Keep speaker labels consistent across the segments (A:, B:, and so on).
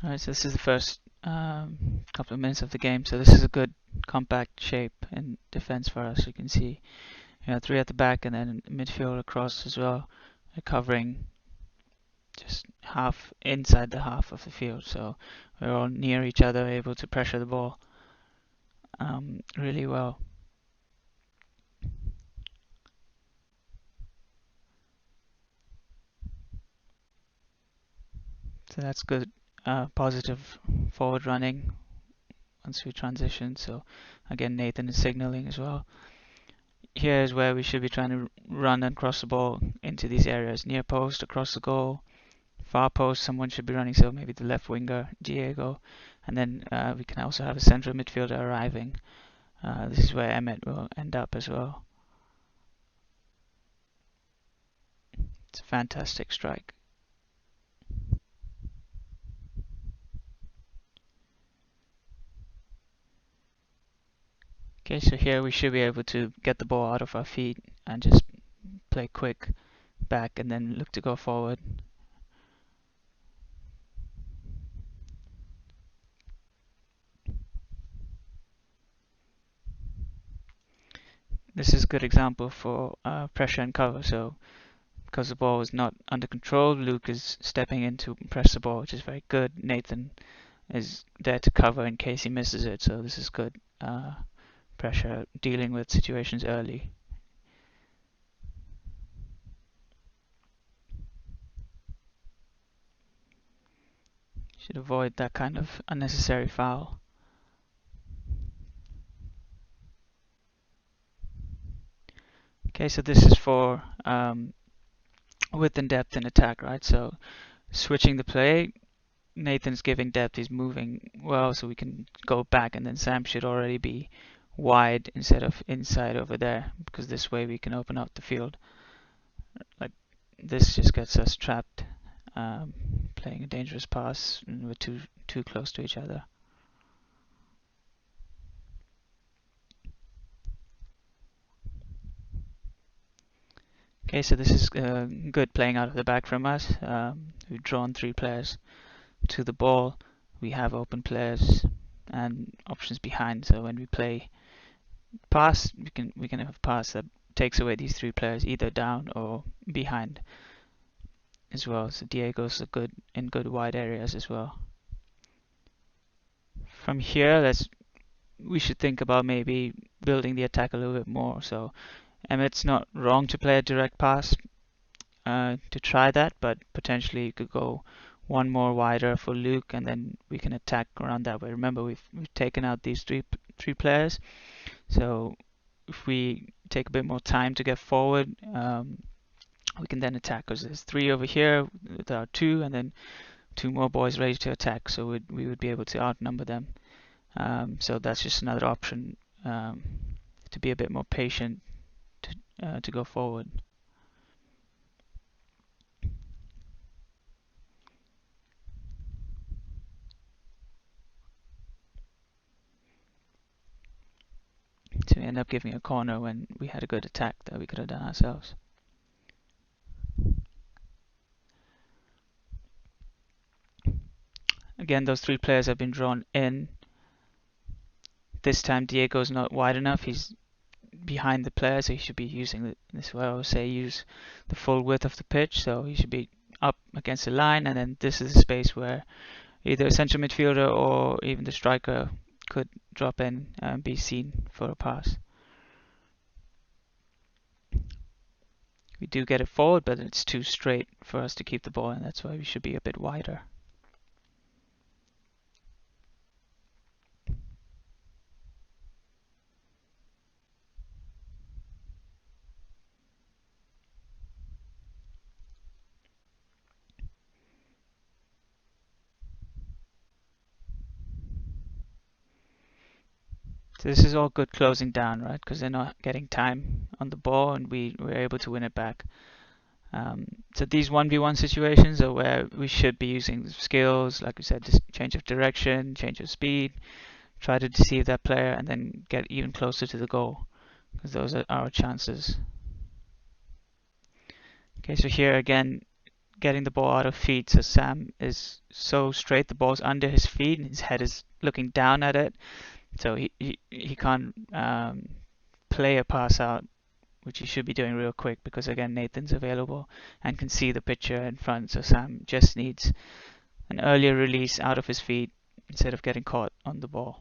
A: Alright, so this is the first couple of minutes of the game. So this is a good compact shape in defense for us. You can see, three at the back and then midfield across as well, covering just half inside the half of the field. So we're all near each other, able to pressure the ball really well. So that's good, positive forward running once we transition. So again, Nathan is signaling as well. Here is where we should be trying to run and cross the ball into these areas. Near post, across the goal, far post, someone should be running, so maybe the left winger, Diego. And then we can also have a central midfielder arriving. This is where Emmett will end up as well. It's a fantastic strike. Okay, so here we should be able to get the ball out of our feet and just play quick back and then look to go forward. This is a good example for pressure and cover. So because the ball is not under control, Luke is stepping in to press the ball, which is very good. Nathan is there to cover in case he misses it. So this is good pressure, dealing with situations early. Should avoid that kind of unnecessary foul. Okay, so this is for width and depth in attack, right? So switching the play, Nathan's giving depth, he's moving well, so we can go back, and then Sam should already be wide instead of inside over there, because this way we can open up the field. Like this just gets us trapped, playing a dangerous pass, and we're too close to each other. Okay, so this is good playing out of the back from us. We've drawn 3 players to the ball. We have open players and options behind. So when we play pass, we can have a pass that takes away these 3 players either down or behind as well. So Diego's in good wide areas as well. From here, we should think about maybe building the attack a little bit more. So Emmett's not wrong to play a direct pass to try that, but potentially you could go one more wider for Luke, and then we can attack around that way. Remember, we've taken out these three players, so if we take a bit more time to get forward, we can then attack, because there's 3 over here with our 2, and then 2 more boys ready to attack, so we would be able to outnumber them. So that's just another option, to be a bit more patient to go forward. So we end up giving a corner when we had a good attack that we could have done ourselves. Again, those 3 players have been drawn in. This time Diego's not wide enough. He's behind the player, so he should be using this, what I would say, use the full width of the pitch. So he should be up against the line, and then this is a space where either a central midfielder or even the striker could drop in and be seen for a pass. We do get it forward, but it's too straight for us to keep the ball, and that's why we should be a bit wider. So this is all good closing down, right? Because they're not getting time on the ball, and we're able to win it back. So these 1v1 situations are where we should be using skills, like we said, just change of direction, change of speed, try to deceive that player, and then get even closer to the goal, because those are our chances. Okay, so here again, getting the ball out of feet. So Sam is so straight, the ball's under his feet, and his head is looking down at it. So he can't play a pass out, which he should be doing real quick because again Nathan's available and can see the picture in front. So Sam just needs an earlier release out of his feet instead of getting caught on the ball.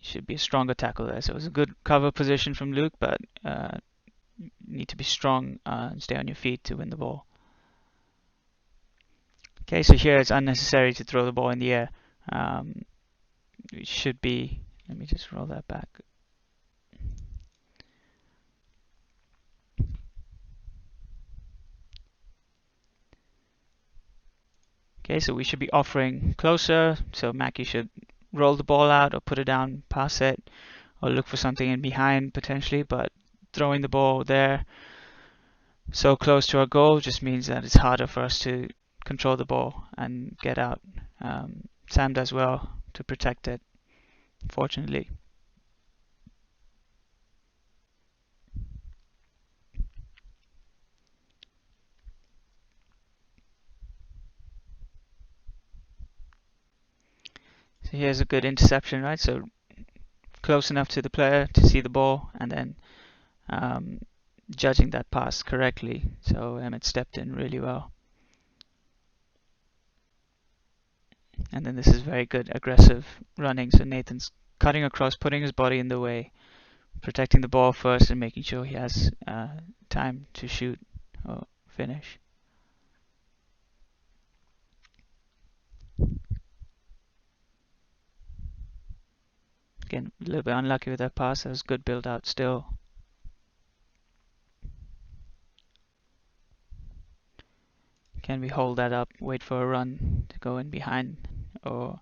A: Should be a stronger tackle there. So it was a good cover position from Luke, but you need to be strong and stay on your feet to win the ball. Okay, so here it's unnecessary to throw the ball in the air. It should be, let me just roll that back. Okay, so we should be offering closer. So Mackie should roll the ball out or put it down, pass it, or look for something in behind potentially. But throwing the ball there so close to our goal just means that it's harder for us to control the ball and get out. Sam does well to protect it, fortunately. So here's a good interception, right? So close enough to the player to see the ball and then judging that pass correctly. So Emmett stepped in really well. And then this is very good aggressive running. So Nathan's cutting across, putting his body in the way, protecting the ball first and making sure he has time to shoot or finish. Again, a little bit unlucky with that pass. That was good build out still. Can we hold that up, wait for a run to go in behind, or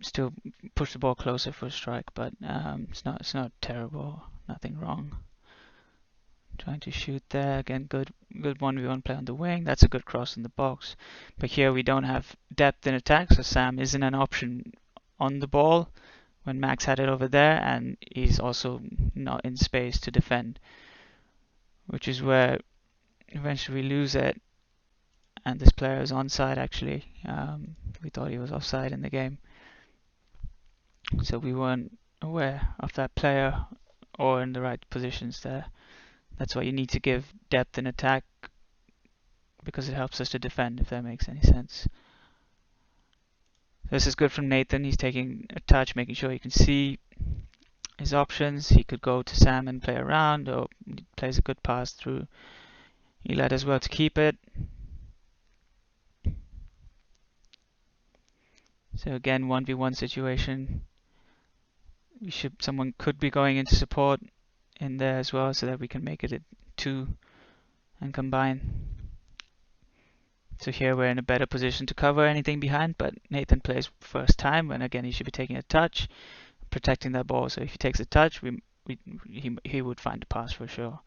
A: still push the ball closer for a strike? But it's not terrible, nothing wrong. Trying to shoot there again. Good 1v1 play on the wing. That's a good cross in the box. But here we don't have depth in attack, so Sam isn't an option on the ball when Max had it over there, and he's also not in space to defend, which is where eventually we lose it. And this player is onside actually. We thought he was offside in the game, so we weren't aware of that player or in the right positions there. That's why you need to give depth in attack, because it helps us to defend, if that makes any sense. This is good from Nathan. He's taking a touch, making sure he can see his options. He could go to Sam and play around, or he plays a good pass through Elad as well to keep it. So again, 1v1 situation. Someone could be going into support in there as well, so that we can make it a 2 and combine. So here we're in a better position to cover anything behind, but Nathan plays first time, and again he should be taking a touch, protecting that ball. So if he takes a touch, he would find a pass for sure.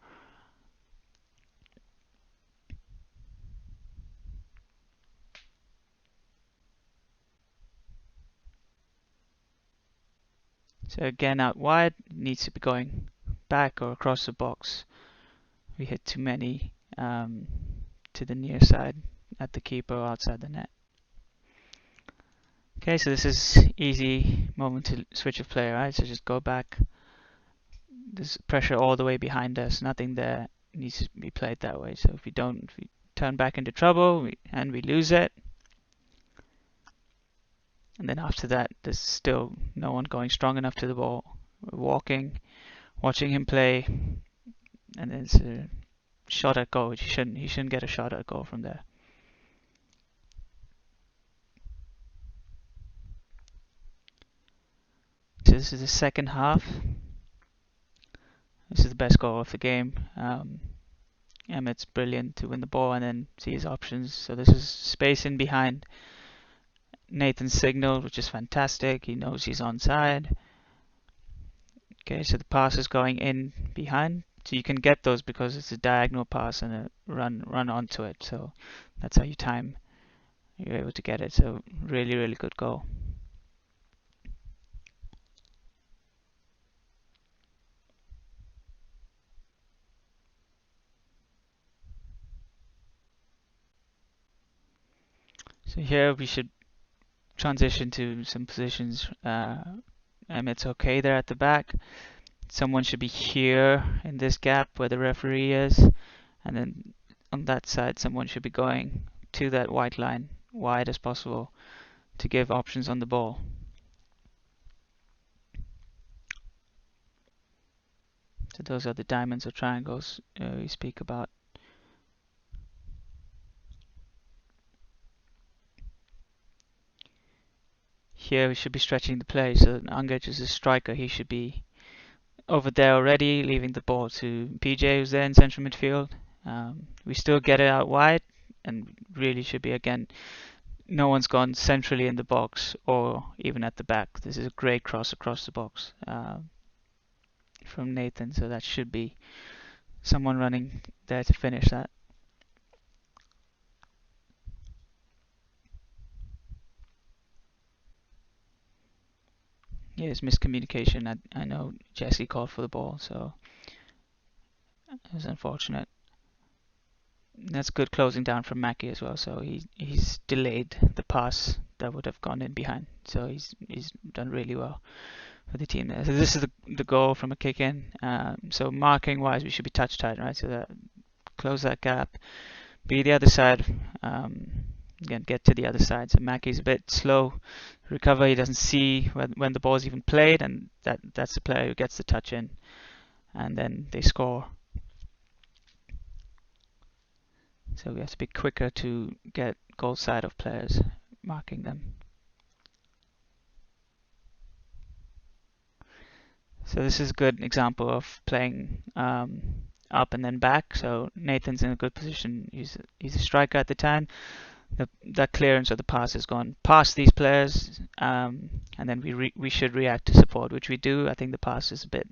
A: So again out wide, needs to be going back or across the box. We hit too many to the near side at the keeper or outside the net. Okay, so this is easy moment to switch of player, right? So just go back. There's pressure all the way behind us. Nothing there needs to be played that way. So if we turn back into trouble and we lose it, and then after that, there's still no one going strong enough to the ball. We're walking, watching him play, and then it's a shot at goal. He shouldn't get a shot at goal from there. So this is the second half. This is the best goal of the game. Emmett's brilliant to win the ball and then see his options. So this is space in behind Nathan's signal, which is fantastic. He knows he's onside. Okay, so the pass is going in behind. So you can get those because it's a diagonal pass and a run onto it. So that's how you're able to get it. So really, really good goal. So here we should transition to some positions. It's okay there at the back. Someone should be here in this gap where the referee is, and then on that side someone should be going to that white line wide as possible to give options on the ball. So those are the diamonds or triangles we speak about. Here we should be stretching the play, so Angic is a striker, he should be over there already, leaving the ball to PJ who's there in central midfield. We still get it out wide and really should be, again, no one's gone centrally in the box or even at the back. This is a great cross across the box from Nathan, so that should be someone running there to finish that. Yeah, it's miscommunication. I know Jesse called for the ball, so it was unfortunate. That's good closing down from Mackie as well. So he's delayed the pass that would have gone in behind. So he's done really well for the team there. So this is the goal from a kick in. So marking wise, we should be touch tight, right? So that close that gap, be the other side. Again, get to the other side. So Mackie's a bit slow recover. He doesn't see when the ball's even played, and that's the player who gets the touch in, and then they score. So we have to be quicker to get goal side of players, marking them. So this is a good example of playing up and then back. So Nathan's in a good position. He's a striker at the time. That clearance of the pass has gone past these players, and then we should react to support, which we do. I think the pass is a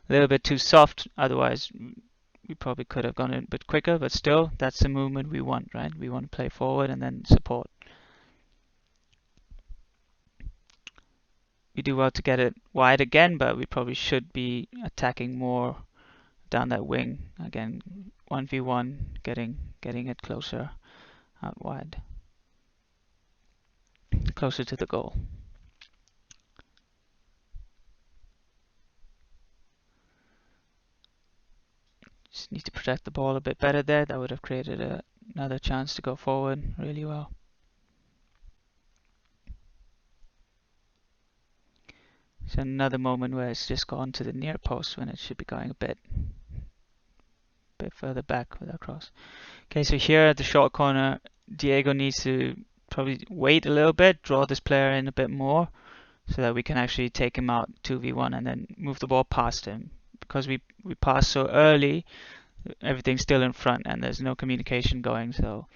A: little bit too soft. Otherwise, we probably could have gone a bit quicker. But still, that's the movement we want, right? We want to play forward and then support. We do well to get it wide again, but we probably should be attacking more down that wing again. 1v1, getting it closer out wide, closer to the goal. Just need to protect the ball a bit better there. That would have created another chance to go forward really well. So another moment where it's just gone to the near post when it should be going a bit further back with that cross. Okay, so here at the short corner, Diego needs to probably wait a little bit, draw this player in a bit more, so that we can actually take him out 2v1 and then move the ball past him. Because we pass so early, everything's still in front and there's no communication going, so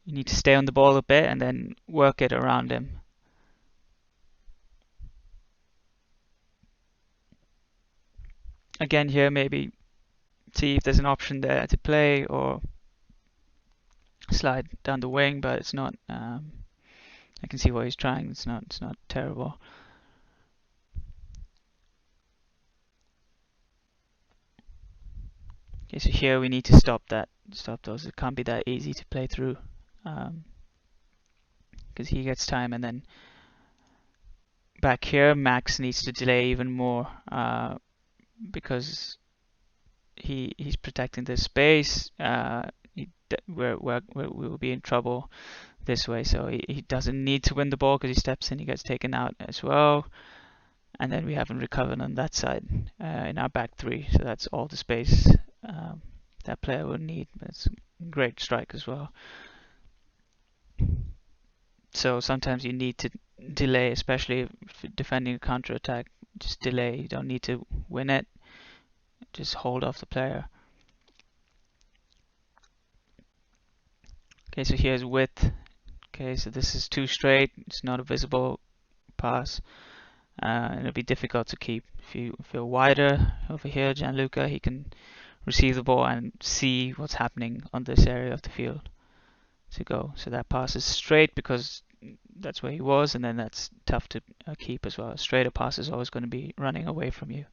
A: you need to stay on the ball a bit and then work it around him. Again here, maybe see if there's an option there to play or slide down the wing, but it's not. I can see what he's trying. It's not terrible. Okay, so here we need to stop those. It can't be that easy to play through, because he gets time, and then back here Max needs to delay even more, because he's protecting this space. We will be in trouble this way. So he doesn't need to win the ball because he steps in, he gets taken out as well. And then we haven't recovered on that side in our back three. So that's all the space that player will need. But it's a great strike as well. So sometimes you need to delay, especially if defending a counter attack. Just delay. You don't need to win it. Just hold off the player. Okay, so here's width. Okay, so this is too straight. It's not a visible pass. And it'll be difficult to keep. If you're wider over here, Gianluca, he can receive the ball and see what's happening on this area of the field to go. So that pass is straight because that's where he was, and then that's tough to keep as well. A straighter pass is always going to be running away from you.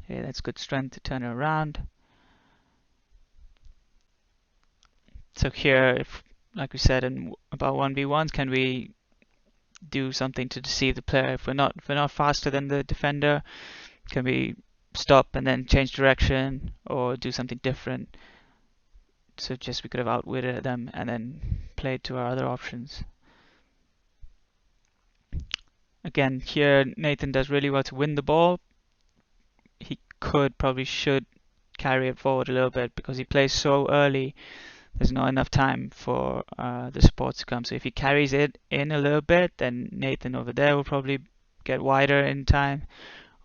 A: Okay, that's good strength to turn it around. So here, if like we said in about 1v1s, can we do something to deceive the player? If we're not faster than the defender, can we stop and then change direction or do something different? So just we could have outwitted them and then played to our other options. Again, here Nathan does really well to win the ball. He probably should carry it forward a little bit because he plays so early. There's not enough time for the supports to come. So if he carries it in a little bit, then Nathan over there will probably get wider in time.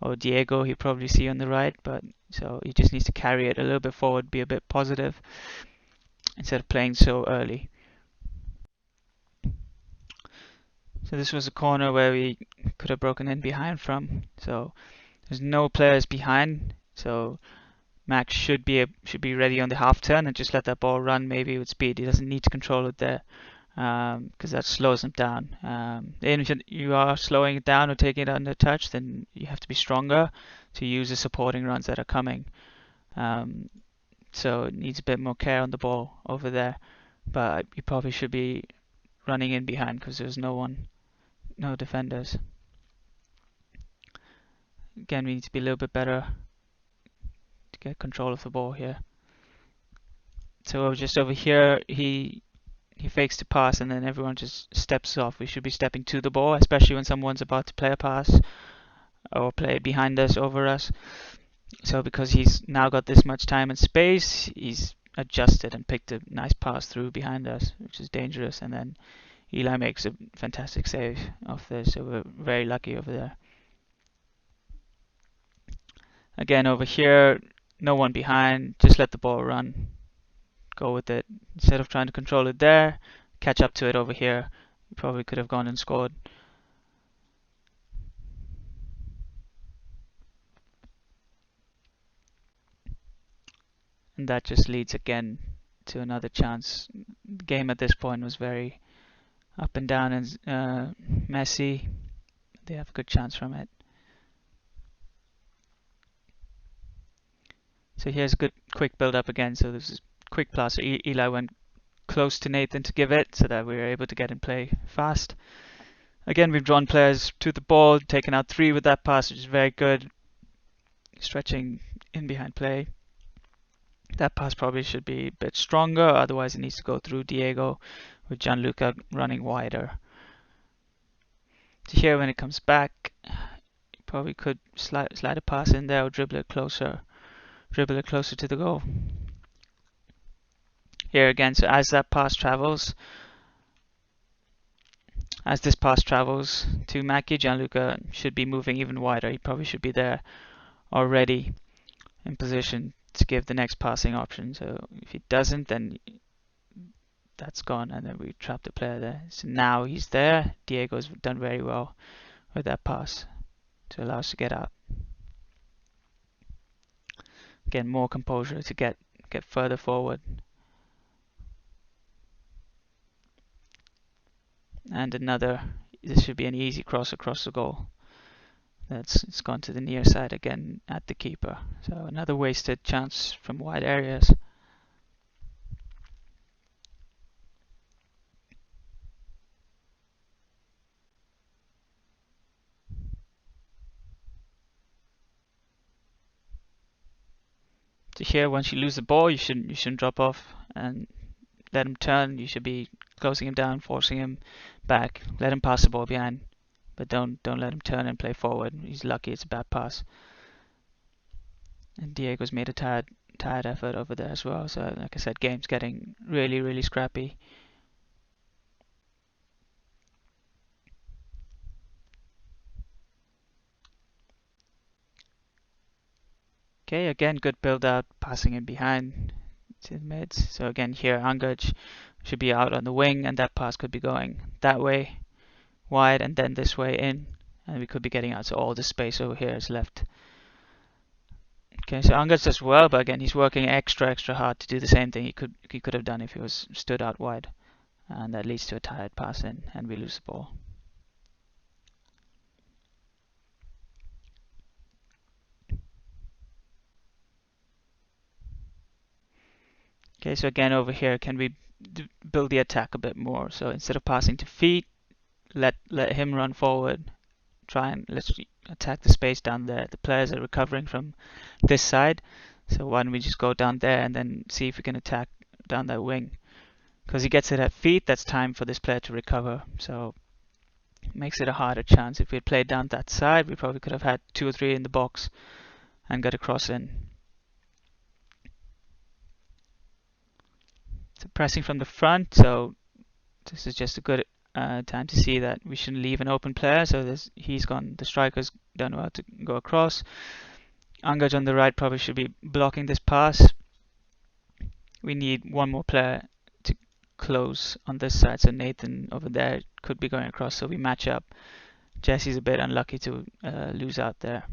A: Or Diego, he'll probably see on the right. But so he just needs to carry it a little bit forward, be a bit positive instead of playing so early. So this was a corner where we could have broken in behind from. So there's no players behind. So Max should be ready on the half turn and just let that ball run maybe with speed. He doesn't need to control it there because that slows him down. And if you are slowing it down or taking it under touch, then you have to be stronger to use the supporting runs that are coming. So it needs a bit more care on the ball over there. But you probably should be running in behind because there's no defenders. Again, we need to be a little bit better to get control of the ball here. So just over here, he fakes the pass and then everyone just steps off. We should be stepping to the ball, especially when someone's about to play a pass or play behind us, over us. So because he's now got this much time and space, he's adjusted and picked a nice pass through behind us, which is dangerous. And then Eli makes a fantastic save off this, so we're very lucky over there. Again, over here, no one behind, just let the ball run. Go with it. Instead of trying to control it there, catch up to it over here. You probably could have gone and scored. And that just leads again to another chance. The game at this point was very up and down and messy. They have a good chance from it. So here's a good quick build up again. So this is quick pass. Eli went close to Nathan to give it so that we were able to get in play fast. Again, we've drawn players to the ball, taken out 3 with that pass, which is very good. Stretching in behind play. That pass probably should be a bit stronger, otherwise it needs to go through Diego with Gianluca running wider. So here when it comes back, you probably could slide a pass in there or dribble it closer to the goal. Here again, so as this pass travels to Mackie, Gianluca should be moving even wider. He probably should be there already in position to give the next passing option. So if he doesn't, then that's gone, and then we trap the player there. So now he's there. Diego's done very well with that pass to allow us to get out. Again, more composure to get further forward. And this should be an easy cross across the goal. It's gone to the near side again at the keeper. So another wasted chance from wide areas. So here, once you lose the ball, you shouldn't drop off and let him turn. You should be closing him down, forcing him back. Let him pass the ball behind, but don't let him turn and play forward. He's lucky it's a bad pass. And Diego's made a tired effort over there as well. So like I said, game's getting really, really scrappy. Okay, again, good build out, passing in behind to the mids. So again, here Anguj should be out on the wing, and that pass could be going that way, wide, and then this way in, and we could be getting out. So all the space over here is left. Okay, so Anguj does well, but again, he's working extra hard to do the same thing he could have done if he was stood out wide, and that leads to a tired pass in, and we lose the ball. Okay, so again over here, can we build the attack a bit more. So instead of passing to feet, let him run forward. Try and let's attack the space down there. The players are recovering from this side, so why don't we just go down there and then see if we can attack down that wing? Because he gets it at feet, that's time for this player to recover. So it makes it a harder chance. If we had played down that side, we probably could have had 2 or 3 in the box and got a cross in. So pressing from the front, so this is just a good time to see that we shouldn't leave an open player. So the striker's done well to go across. Angaj on the right probably should be blocking this pass. We need one more player to close on this side. So Nathan over there could be going across, so we match up. Jesse's a bit unlucky to lose out there.